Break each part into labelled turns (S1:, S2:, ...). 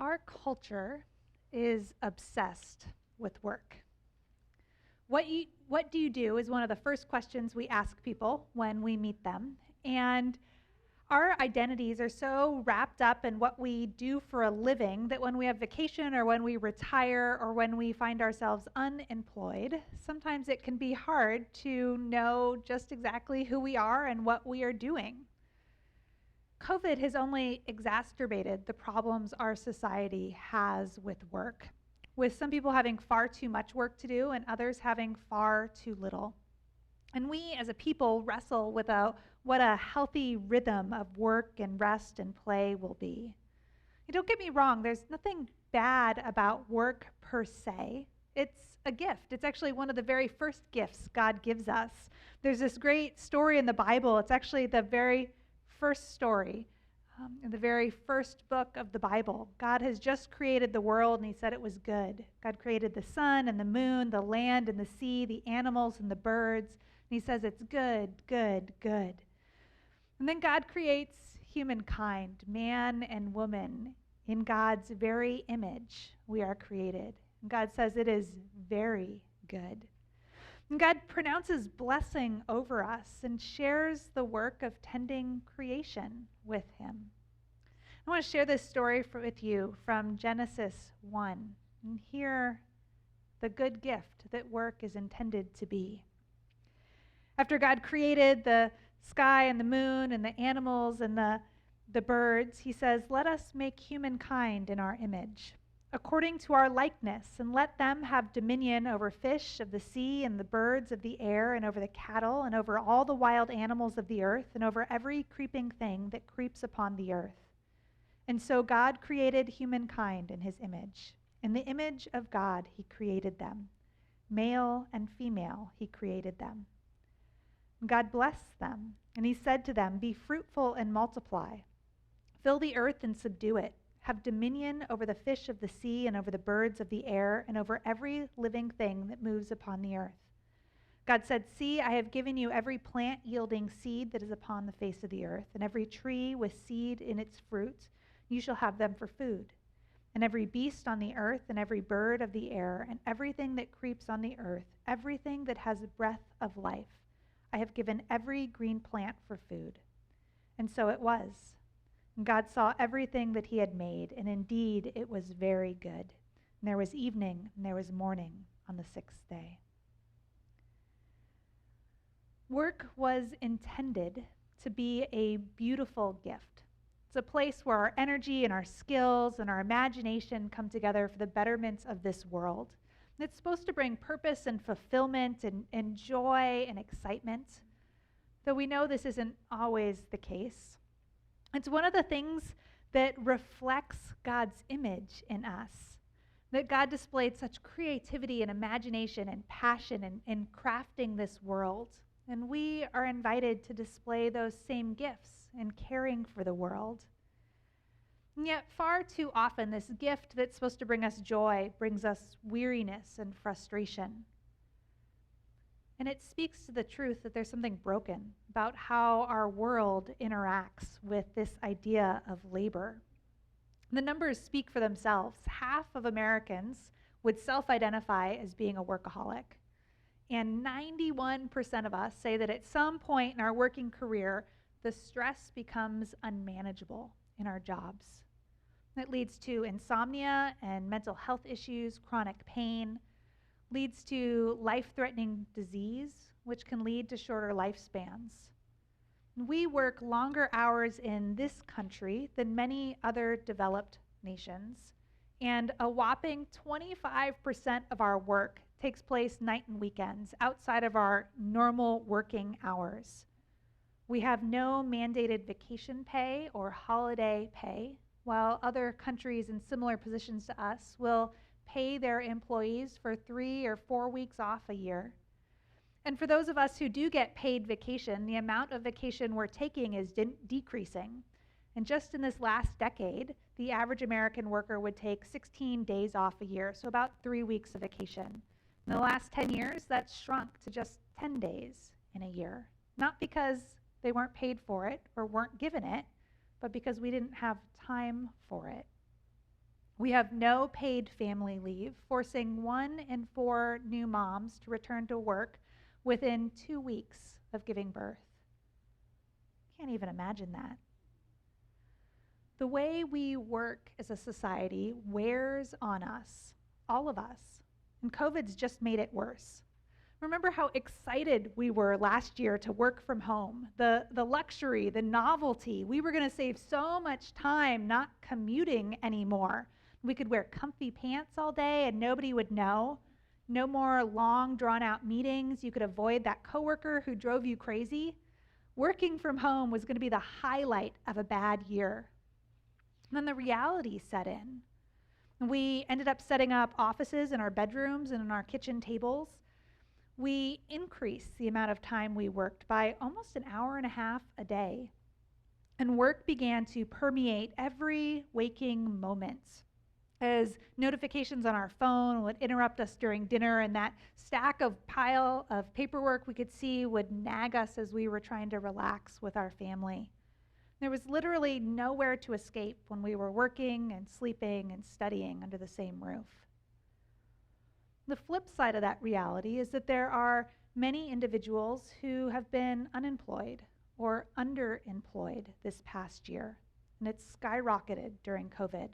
S1: Our culture is obsessed with work. What do you do is one of the first questions we ask people when we meet them. And our identities are so wrapped up in what we do for a living that when we have vacation or when we retire or when we find ourselves unemployed, sometimes it can be hard to know just exactly who we are and what we are doing. COVID has only exacerbated the problems our society has with work, with some people having far too much work to do and others having far too little. And we as a people wrestle with what a healthy rhythm of work and rest and play will be. Don't get me wrong, there's nothing bad about work per se. It's a gift. It's actually one of the very first gifts God gives us. There's this great story in the Bible. It's actually the very first story in the very first book of the Bible. God has just created the world and he said it was good. God created the sun and the moon, the land and the sea, the animals and the birds. And he says it's good, good, good. And then God creates humankind, man and woman, in God's very image we are created. And God says it is very good. And God pronounces blessing over us and shares the work of tending creation with him. I want to share this story with you from Genesis 1 and hear the good gift that work is intended to be. After God created the sky and the moon and the animals and the birds, he says, "Let us make humankind in our image, according to our likeness, and let them have dominion over fish of the sea and the birds of the air and over the cattle and over all the wild animals of the earth and over every creeping thing that creeps upon the earth." And so God created humankind in his image. In the image of God he created them. Male and female he created them. God blessed them, and he said to them, "Be fruitful and multiply. Fill the earth and subdue it. Have dominion over the fish of the sea and over the birds of the air and over every living thing that moves upon the earth." God said, "See, I have given you every plant yielding seed that is upon the face of the earth, and every tree with seed in its fruit. You shall have them for food. And every beast on the earth and every bird of the air and everything that creeps on the earth, everything that has breath of life, I have given every green plant for food." And so it was. And God saw everything that he had made, and indeed it was very good. And there was evening and there was morning on the sixth day. Work was intended to be a beautiful gift. It's a place where our energy and our skills and our imagination come together for the betterment of this world. It's supposed to bring purpose and fulfillment and joy and excitement, though we know this isn't always the case. It's one of the things that reflects God's image in us, that God displayed such creativity and imagination and passion in crafting this world. And we are invited to display those same gifts in caring for the world. And yet, far too often, this gift that's supposed to bring us joy brings us weariness and frustration. And it speaks to the truth that there's something broken about how our world interacts with this idea of labor. The numbers speak for themselves. Half of Americans would self-identify as being a workaholic. And 91% of us say that at some point in our working career, the stress becomes unmanageable in our jobs. That leads to insomnia and mental health issues, chronic pain, leads to life-threatening disease, which can lead to shorter lifespans. We work longer hours in this country than many other developed nations, and a whopping 25% of our work takes place night and weekends outside of our normal working hours. We have no mandated vacation pay or holiday pay, while other countries in similar positions to us will pay their employees for 3 or 4 weeks off a year. And for those of us who do get paid vacation, the amount of vacation we're taking is decreasing. And just in this last decade, the average American worker would take 16 days off a year, so about 3 weeks of vacation. In the last 10 years, that's shrunk to just 10 days in a year. Not because they weren't paid for it or weren't given it, but because we didn't have time for it. We have no paid family leave, forcing 1 in 4 new moms to return to work within 2 weeks of giving birth. Can't even imagine that. The way we work as a society wears on us, all of us, and COVID's just made it worse. Remember how excited we were last year to work from home, the luxury, the novelty. We were going to save so much time not commuting anymore. We could wear comfy pants all day and nobody would know. No more long, drawn-out meetings. You could avoid that coworker who drove you crazy. Working from home was going to be the highlight of a bad year. And then the reality set in. We ended up setting up offices in our bedrooms and in our kitchen tables. We increased the amount of time we worked by almost an hour and a half a day. And work began to permeate every waking moment, as notifications on our phone would interrupt us during dinner, and that pile of paperwork we could see would nag us as we were trying to relax with our family. There was literally nowhere to escape when we were working and sleeping and studying under the same roof. The flip side of that reality is that there are many individuals who have been unemployed or underemployed this past year, and it's skyrocketed during COVID.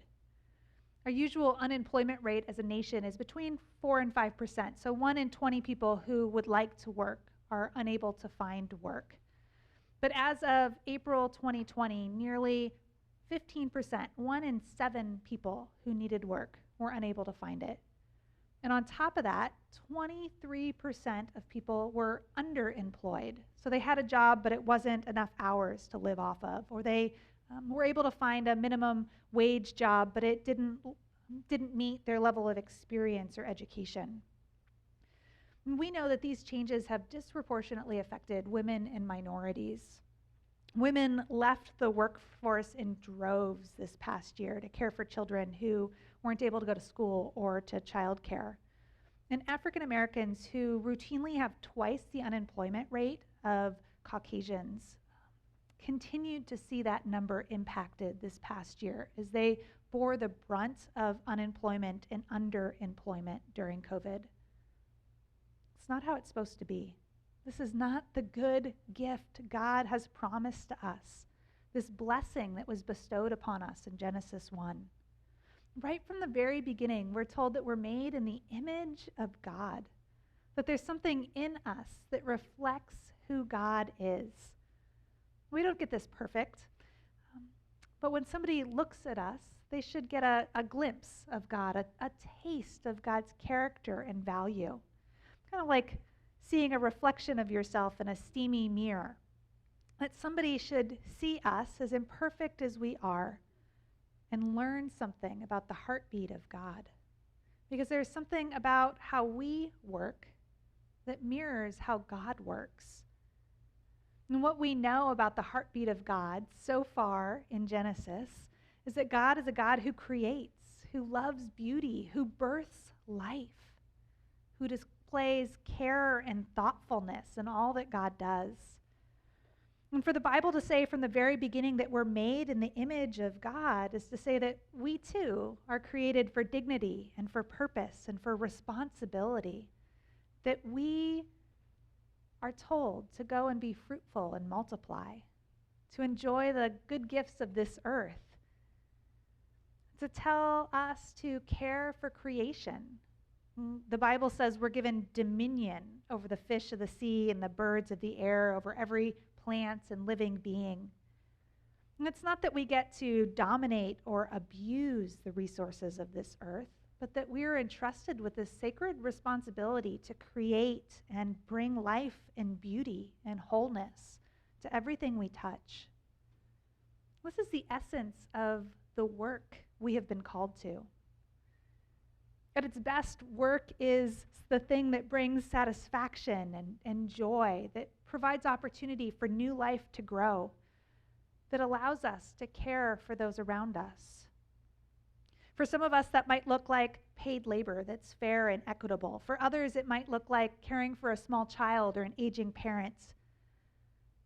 S1: Our usual unemployment rate as a nation is between 4 and 5%, so 1 in 20 people who would like to work are unable to find work. But as of April 2020, nearly 15%, 1 in 7 people who needed work were unable to find it. And on top of that, 23% of people were underemployed. So they had a job, but it wasn't enough hours to live off of. Or they were able to find a minimum wage job, but it didn't meet their level of experience or education. And we know that these changes have disproportionately affected women and minorities. Women left the workforce in droves this past year to care for children who weren't able to go to school or to childcare. And African Americans who routinely have twice the unemployment rate of Caucasians continued to see that number impacted this past year as they bore the brunt of unemployment and underemployment during COVID. It's not how it's supposed to be. This is not the good gift God has promised to us, this blessing that was bestowed upon us in Genesis 1. Right from the very beginning, we're told that we're made in the image of God, that there's something in us that reflects who God is. We don't get this perfect, but when somebody looks at us, they should get a glimpse of God, a taste of God's character and value. Kind of like seeing a reflection of yourself in a steamy mirror. That somebody should see us as imperfect as we are and learn something about the heartbeat of God. Because there's something about how we work that mirrors how God works. And what we know about the heartbeat of God so far in Genesis is that God is a God who creates, who loves beauty, who births life, who displays care and thoughtfulness in all that God does. And for the Bible to say from the very beginning that we're made in the image of God is to say that we too are created for dignity and for purpose and for responsibility, that we are told to go and be fruitful and multiply, to enjoy the good gifts of this earth, to tell us to care for creation. The Bible says we're given dominion over the fish of the sea and the birds of the air, over every plant and living being. And it's not that we get to dominate or abuse the resources of this earth, but that we are entrusted with this sacred responsibility to create and bring life and beauty and wholeness to everything we touch. This is the essence of the work we have been called to. At its best, work is the thing that brings satisfaction and joy, that provides opportunity for new life to grow, that allows us to care for those around us. For some of us, that might look like paid labor that's fair and equitable. For others, it might look like caring for a small child or an aging parent.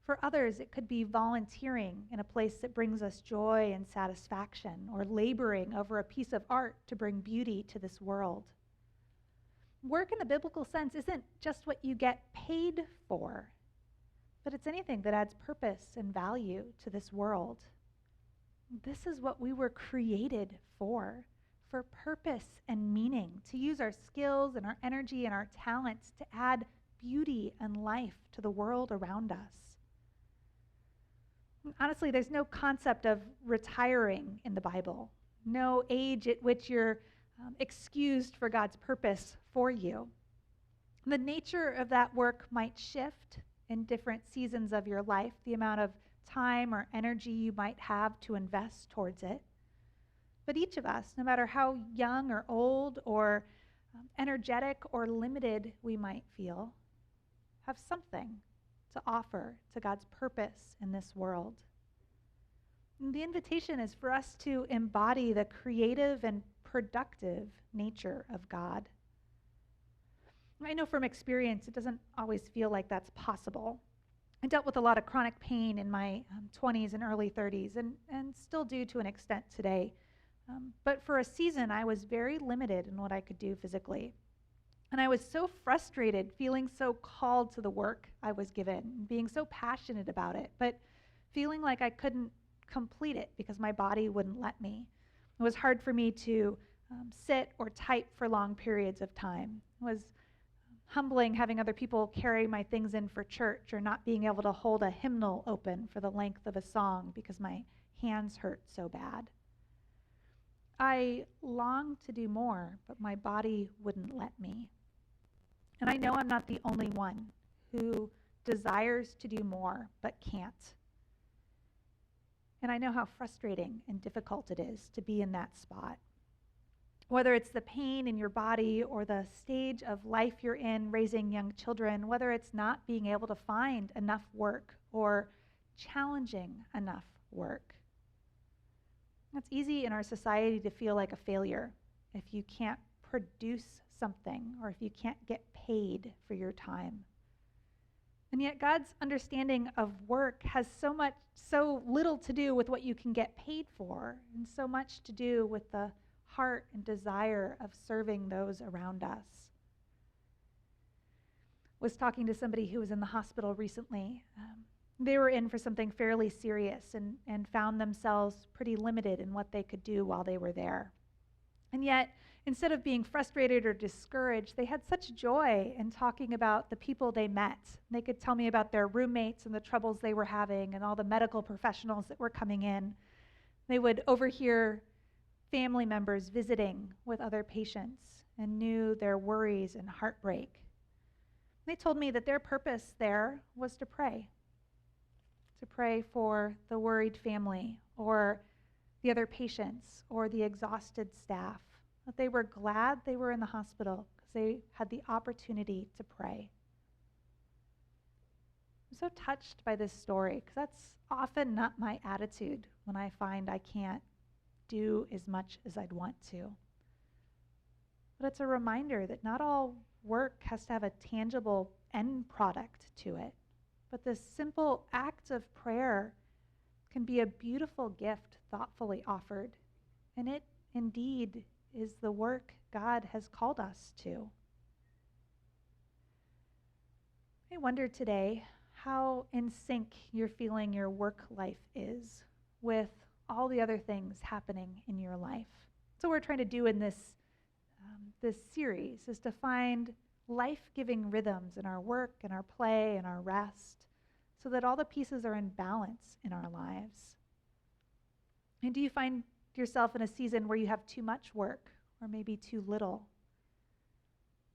S1: For others, it could be volunteering in a place that brings us joy and satisfaction, or laboring over a piece of art to bring beauty to this world. Work in the biblical sense isn't just what you get paid for, but it's anything that adds purpose and value to this world. This is what we were created for purpose and meaning, to use our skills and our energy and our talents to add beauty and life to the world around us. Honestly, there's no concept of retiring in the Bible, no age at which you're excused for God's purpose for you. The nature of that work might shift in different seasons of your life, the amount of time or energy you might have to invest towards it. But each of us, no matter how young or old or energetic or limited we might feel, have something to offer to God's purpose in this world. And the invitation is for us to embody the creative and productive nature of God. I know from experience it doesn't always feel like that's possible. I dealt with a lot of chronic pain in my 20s and early 30s, and still do to an extent today. But for a season, I was very limited in what I could do physically. And I was so frustrated, feeling so called to the work I was given, being so passionate about it, but feeling like I couldn't complete it because my body wouldn't let me. It was hard for me to sit or type for long periods of time. It was humbling having other people carry my things in for church, or not being able to hold a hymnal open for the length of a song because my hands hurt so bad. I longed to do more, but my body wouldn't let me. And I know I'm not the only one who desires to do more but can't. And I know how frustrating and difficult it is to be in that spot. Whether it's the pain in your body or the stage of life you're in raising young children, whether it's not being able to find enough work or challenging enough work. It's easy in our society to feel like a failure if you can't produce something or if you can't get paid for your time. And yet God's understanding of work has so little to do with what you can get paid for, and so much to do with the heart and desire of serving those around us. Was talking to somebody who was in the hospital recently. They were in for something fairly serious and found themselves pretty limited in what they could do while they were there. And yet, instead of being frustrated or discouraged, they had such joy in talking about the people they met. They could tell me about their roommates and the troubles they were having and all the medical professionals that were coming in. They would overhear family members visiting with other patients and knew their worries and heartbreak. They told me that their purpose there was to pray for the worried family or the other patients or the exhausted staff, that they were glad they were in the hospital because they had the opportunity to pray. I'm so touched by this story because that's often not my attitude when I find I can't do as much as I'd want to. But it's a reminder that not all work has to have a tangible end product to it. But this simple act of prayer can be a beautiful gift thoughtfully offered. And it indeed is the work God has called us to. I wonder today how in sync you're feeling your work life is with all the other things happening in your life. So what we're trying to do in this series is to find life-giving rhythms in our work, in our play, in our rest, so that all the pieces are in balance in our lives. And do you find yourself in a season where you have too much work or maybe too little?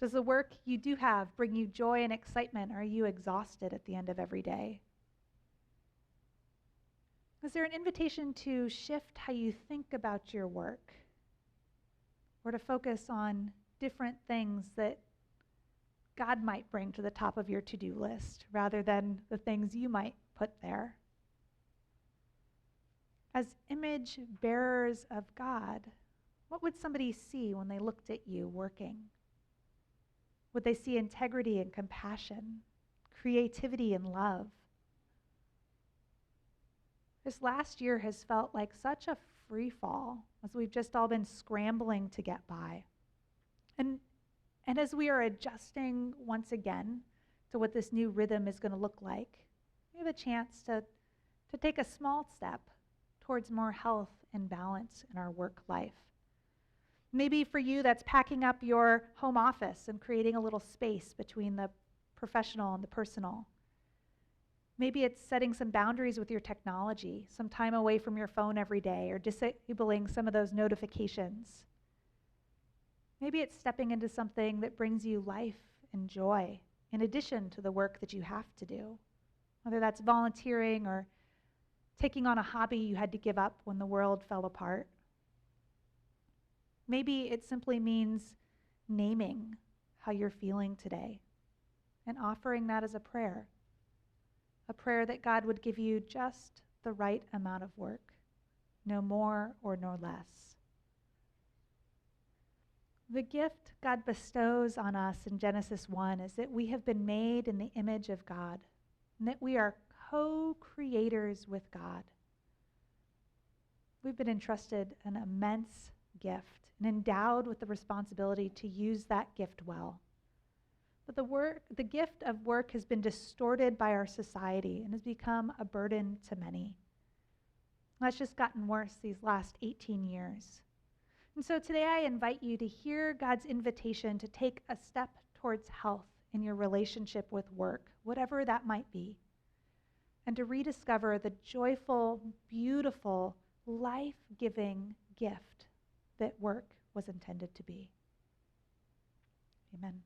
S1: Does the work you do have bring you joy and excitement? Or are you exhausted at the end of every day? Is there an invitation to shift how you think about your work, or to focus on different things that God might bring to the top of your to-do list rather than the things you might put there? As image bearers of God, what would somebody see when they looked at you working? Would they see integrity and compassion, creativity and love? This last year has felt like such a free fall as we've just all been scrambling to get by. And, and as we are adjusting once again to what this new rhythm is going to look like, we have a chance to take a small step towards more health and balance in our work life. Maybe for you, that's packing up your home office and creating a little space between the professional and the personal. Maybe it's setting some boundaries with your technology, some time away from your phone every day, or disabling some of those notifications. Maybe it's stepping into something that brings you life and joy in addition to the work that you have to do, whether that's volunteering or taking on a hobby you had to give up when the world fell apart. Maybe it simply means naming how you're feeling today and offering that as a prayer that God would give you just the right amount of work, no more or no less. The gift God bestows on us in Genesis 1 is that we have been made in the image of God, and that we are co-creators with God. We've been entrusted an immense gift and endowed with the responsibility to use that gift well. But the gift of work has been distorted by our society and has become a burden to many. That's just gotten worse these last 18 years. And so today I invite you to hear God's invitation to take a step towards health in your relationship with work, whatever that might be, and to rediscover the joyful, beautiful, life-giving gift that work was intended to be. Amen.